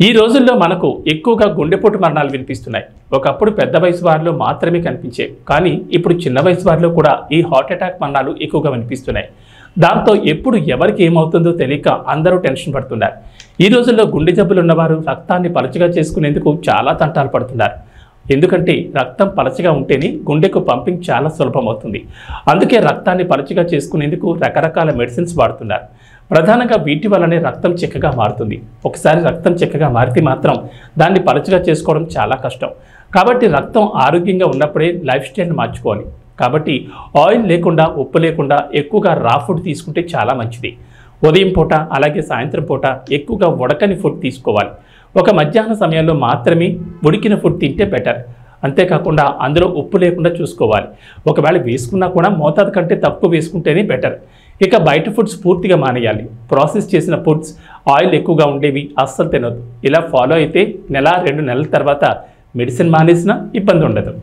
ఈ రోజుల్లో మనకు ఎక్కువగా గుండెపోటు మరణాలు వినిపిస్తున్నాయి. ఒకప్పుడు పెద్ద వయసు వారిలో మాత్రమే కనిపించేవి, కానీ ఇప్పుడు చిన్న వయసు వారిలో కూడా ఈ హార్ట్ అటాక్ మరణాలు ఎక్కువగా వినిపిస్తున్నాయి. దాంతో ఎప్పుడు ఎవరికి ఏమవుతుందో తెలియక అందరూ టెన్షన్ పడుతున్నారు. ఈ రోజుల్లో గుండె జబ్బులు ఉన్నవారు రక్తాన్ని పలచగా చేసుకునేందుకు చాలా తంటాలు పడుతున్నారు. ఎందుకంటే రక్తం పలచగా ఉంటేనే గుండెకు పంపింగ్ చాలా సులభమవుతుంది. అందుకే రక్తాన్ని పలచగా చేసుకునేందుకు రకరకాల మెడిసిన్స్ వాడుతున్నారు. ప్రధానంగా వీటి వల్లనే రక్తం చిక్కగా మారుతుంది. ఒకసారి రక్తం చిక్కగా మారితే మాత్రం దాన్ని పలచగా చేసుకోవడం చాలా కష్టం. కాబట్టి రక్తం ఆరోగ్యంగా ఉన్నప్పుడే లైఫ్ స్టైల్ని మార్చుకోవాలి. కాబట్టి ఆయిల్ లేకుండా, ఉప్పు లేకుండా ఎక్కువగా రా ఫుడ్ తీసుకుంటే చాలా మంచిది. ఉదయం పూట అలాగే సాయంత్రం పూట ఎక్కువగా ఉడకని ఫుడ్ తీసుకోవాలి. ఒక మధ్యాహ్న సమయంలో మాత్రమే ఉడికిన ఫుడ్ తింటే బెటర్. అంతేకాకుండా అందులో ఉప్పు లేకుండా చూసుకోవాలి. ఒకవేళ వేసుకున్నా కూడా మోతాదు కంటే తక్కువ వేసుకుంటేనే బెటర్. ఇక బయట ఫుడ్స్ పూర్తిగా మానేయాలి. ప్రాసెస్ చేసిన ఫుడ్స్, ఆయిల్ ఎక్కువగా ఉండేవి అస్సలు తినొద్దు. ఇలా ఫాలో అయితే నెల 2 నెలల తర్వాత మెడిసిన్ మానేసినా ఇబ్బంది ఉండదు.